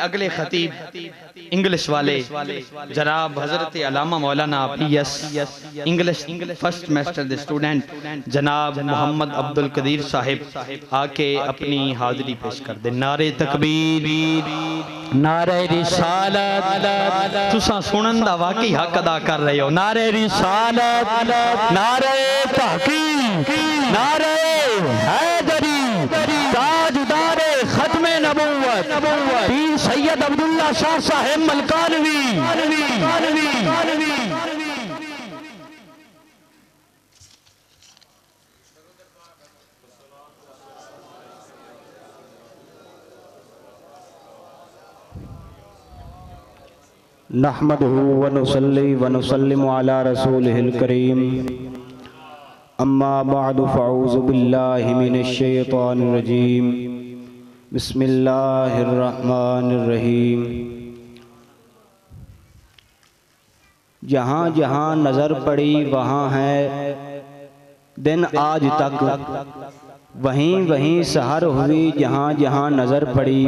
अगले खतीब इंग्लिश वाले जनाब हजरत अल्लामा मौलाना PS इंग्लिश फर्स्ट सेमेस्टर दे स्टूडेंट जनाब मोहम्मद अब्दुल कदीर साहिब आके अपनी हाजिरी पेश कर दे। नारे तकबीर, नारे रिसालत, तुसा सुनन दा वाकई हक अदा कर रहे हो। नारे रिसालत, नारे तहकीक, नारे हैदरी, ताजदारे खत्मे नबुव्वत पीर सैयद अब्दुल्ला शाह साहिब मलकानवी। नहमदुहु व नुसल्ली व नुसल्लिमु अला रसूलिहिल करीम। अम्मा बअदु फ़अऊज़ु बिल्लाहि मिनश शैतानिर रजीम। बिस्मिल्लाहिर रहमानिर रहीम। जहाँ जहाँ नज़र पड़ी वहाँ है दिन आज तक, वहीं वहीं सहर हुई जहाँ जहाँ नज़र पड़ी।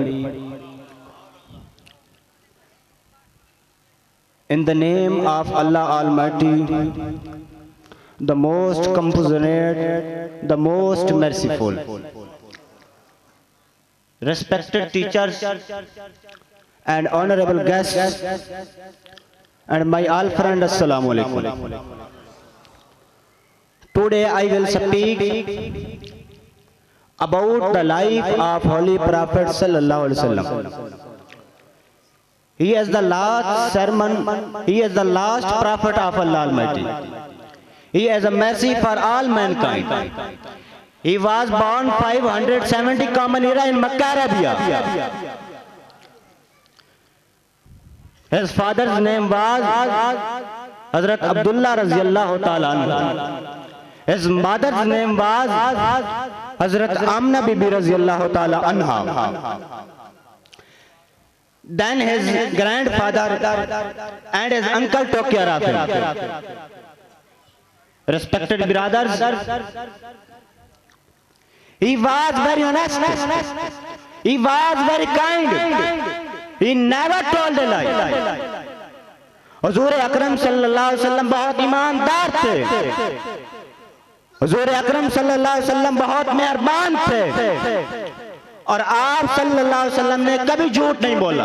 In the name of Allah Almighty, the most compassionate, the most merciful. Respected teachers and honorable guests and my all friends, Assalamu alaikum. Today I will speak about the life of Holy Prophet Sallallahu Alaihi Wasallam. He is the last sermon, he is the last prophet of Allah Almighty. He is a mercy for all mankind. He was born 570 Common Era in Makkah, Arabia. His father's name was Hazrat Abdullah Raziyallahu Ta'ala anhu. His mother's name was Hazrat Amna Bibi Raziyallahu Ta'ala anha. Then his grandfather and his uncle took care of him. Respected brothers, he was very honest, he was very kind, he never told a lie. हुजूर अकरम सल्लल्लाहु अलैहि वसल्लम बहुत ईमानदार थे, हुजूर अकरम सल्लल्लाहु अलैहि वसल्लम बहुत मेहरबान थे और आप सल्लल्लाहु अलैहि वसल्लम ने कभी झूठ नहीं बोला।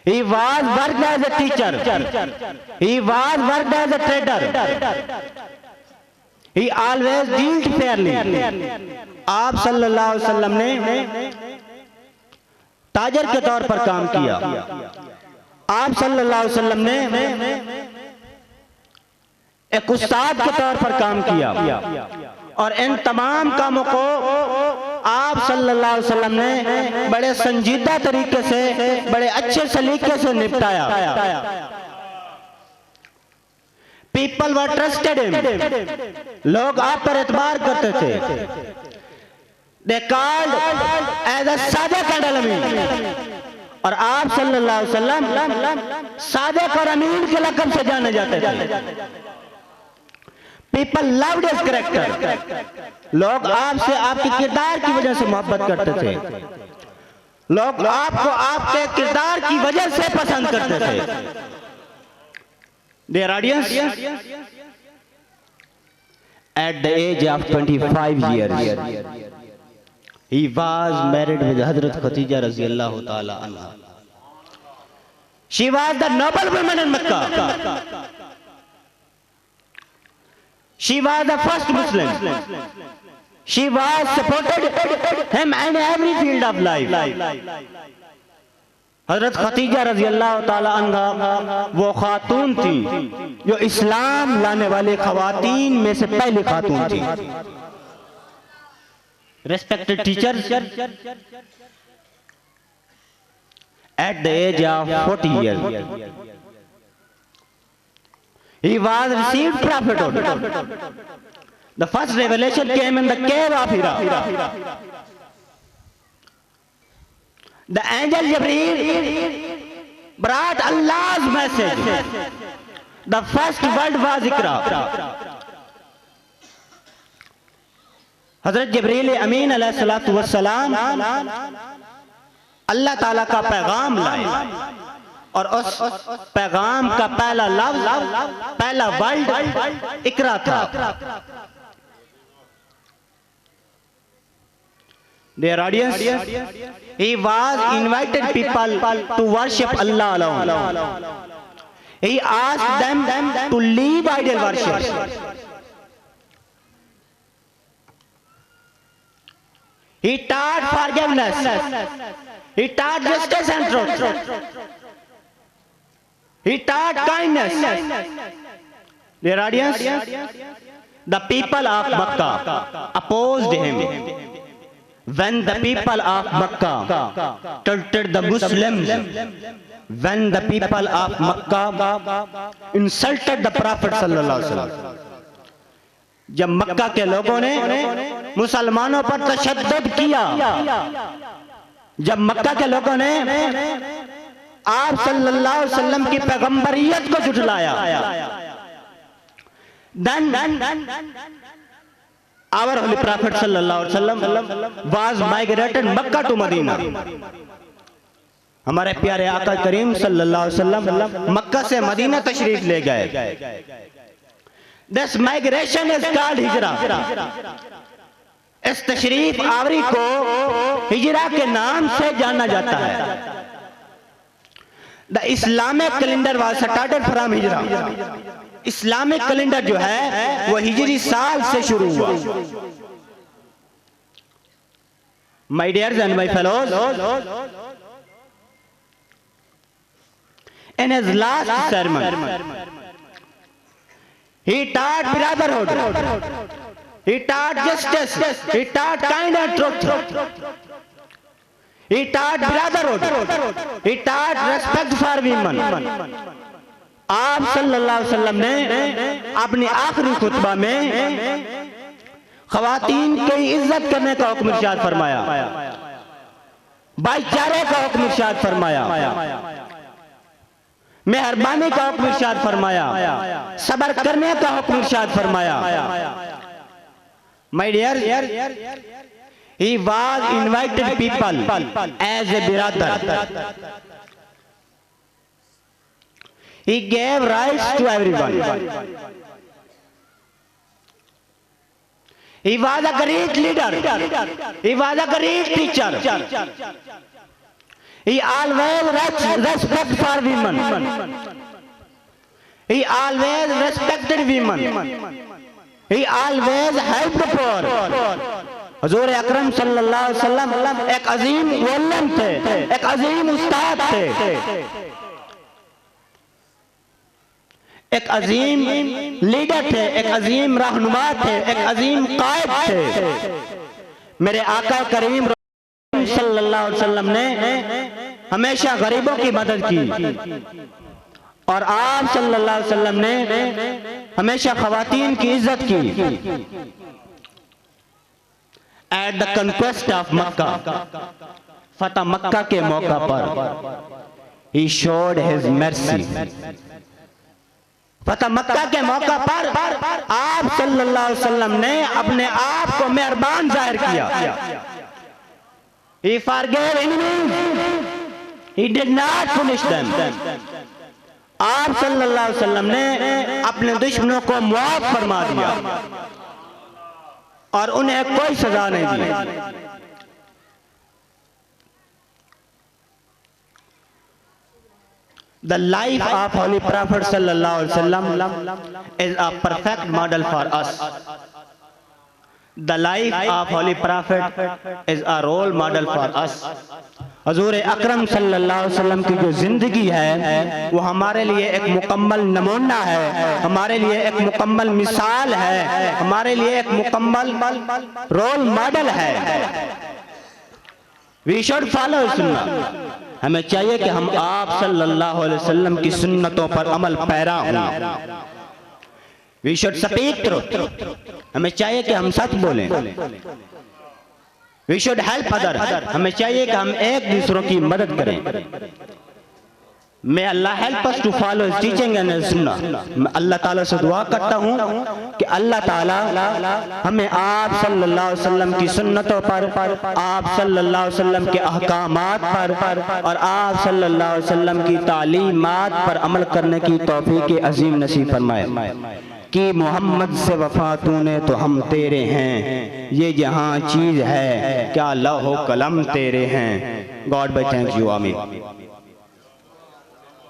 He was worked as a teacher, he was worked as a trader, he always dealt fairly. आप सल्लल्लाहु अलैहि वसल्लम ने ताजर के तौर पर काम किया, आप सल्लल्लाहु अलैहि वसल्लम ने एक उस्ताद के तौर पर काम किया और इन तमाम कामों को आप सल्लल्लाहु अलैहि वसल्लम ने बड़े संजीदा तरीके से, बड़े अच्छे सलीके से निपटाया। पीपल वर ट्रस्टेड हिम, लोग आप पर एतबार करते थे। दे कॉल्ड एज अ सादिक एंड अमीन, और आप सल्लल्लाहु अलैहि वसल्लम सादिक और अमीन के लक़ब से जाने जाते थे। People loved his character, लोग आपसे आपके किरदार की वजह से मोहब्बत करते थे, लोग आपको आपके किरदार की वजह से पसंद करते थे। Dear audience, at the age of 25 years, he was married with Hazrat Khatija Raziyallahu Ta'ala anha. She was the noble woman in Mecca. She was the first Muslim. She was supported him in every field of life. हज़रत Khadija रज़ी अल्लाह ताला अन्हा वो खातून थी जो इस्लाम लाने वाले खवातीन में से पहली खातून थी। Respected teachers, at the age of 40 years, he was received prophethood. The first revelation came in the cave of Hira. The angel Jibreel brought Allah's message. The first word was Iqra. हजरत जिब्रील अमीन अलैहिस्सलातु वस्सलाम अल्लाह ताला का पैगाम लाए और उस पैगाम का पहला लफ्ज, पहला वर्ड इकरा था। Dear audience, he was invited people to worship Allah alone. He asked them to leave idol worship. He taught forgiveness. He taught justice and truth. He taught kindness. Dear audience, the people of Makkah opposed him. When the people of Makkah tilted the Muslims, when the people of Makkah insulted the Prophet sallallahu alaihi wasallam, जब मक्का के लोगों ने मुसलमानों पर तशद्दुद किया, जब मक्का के लोगों ने आप सल्लल्लाहु अलैहि वसल्लम की पैगंबरियत को झुठलाया, then our holy prophet sallallahu alaihi wasallam was migrated Makkah to Medina. हमारे प्यारे आका करीम सल्लल्लाहु अलैहि वसल्लम मक्का से मदीना तशरीफ ले गए। This migration is called हिजरा। इस तशरीफ आवरी को हिजरा के नाम से जाना जाता है। The Islamic calendar was started from हिजरा। इस्लामिक कैलेंडर जो है वो हिजरी साल से शुरू हुआ। My dears and my fellows, in his last sermon, he taught brotherhood, he taught justice, he taught kind and truth, he taught brotherhood, he taught respect for women. आप सल्लल्लाहु अलैहि वसल्लम ने अपनी आखिरी खुतबा में ख़वातीन की इज्जत करने का हुक्म इरशाद फरमाया, भाईचारे का हुक्म इरशाद फरमाया, मेहरबानी का हुक्म इरशाद फरमाया, सब्र करने का हुक्म इरशाद फरमाया। My dear, he was invited people as a brother. He gave rights to everyone. He was a great leader. He was a great teacher. He always respect for women. He always respected women. He always helped the poor. हुजूर अकरम सल्लल्लाहु अलैहि वसल्लम एक अजीम Muallem थे, एक अजीम उस्ताद थे, एक अजीम leader थे, एक अजीम रहनुमा थे, एक अजीम कायद थे। मेरे आका करीम सल्लल्लाहु अलैहि वसल्लम ने हमेशा गरीबों की मदद की और आप सल्लल्लाहु अलैहि वसल्लम ने हमेशा खवातीन की इज्जत की। एट द कंक्वेस्ट ऑफ मक्का, फतह मक्का के मौका पर he showed his mercy। फतह मक्का के मौका पर आप सल्लल्लाहु अलैहि वसल्लम ने अपने आप को मेहरबान जाहिर किया। He forgave enemies, he did not punish them। आप सल्लल्लाहु अलैहि वसल्लम ने अपने दुश्मनों को मुआफ फरमा दिया और उन्हें कोई सजा नहीं दी। The life of Holy Prophet sallallahu alaihi wasallam is a perfect model for us. The life of Holy Prophet is a role model for us. हजूर अकरम सल्लल्लाहु अलैहि वसल्लम की जो जिंदगी है वो हमारे लिए एक मुकम्मल नमूना है, हमारे लिए एक मुकम्मल मिसाल है, हमारे लिए एक मुकम्मल रोल मॉडल है। We should follow सुन्नत। हमें चाहिए कि हम आप सल्लल्लाहु अलैहि वसल्लम की सुन्नतों पर अमल पैरा हों। We should speak truth। हमें चाहिए कि हम सच बोलें। We should help others। हमें चाहिए कि हम एक दूसरों की मदद करें। May Allah help us to follow His teaching and His sunnah. मैं अल्लाह ताला से दुआ करता हूँ कि अल्लाह ताला हमें आप सल्लल्लाहु अलैहि वसल्लम की सुन्नतों पर, आप सल्लल्लाहु अलैहि वसल्लम के अहकामात पर और आप सल्लल्लाहु अलैहि वसल्लम की तालीमात पर अमल करने की तौफीक अजीम नसीब फरमाए कि मोहम्मद से वफा तूने तो हम तेरे हैं, ये जहाँ चीज़ है क्या लौह कलम तेरे हैं। गॉड बाय थैंक यू, आमीन।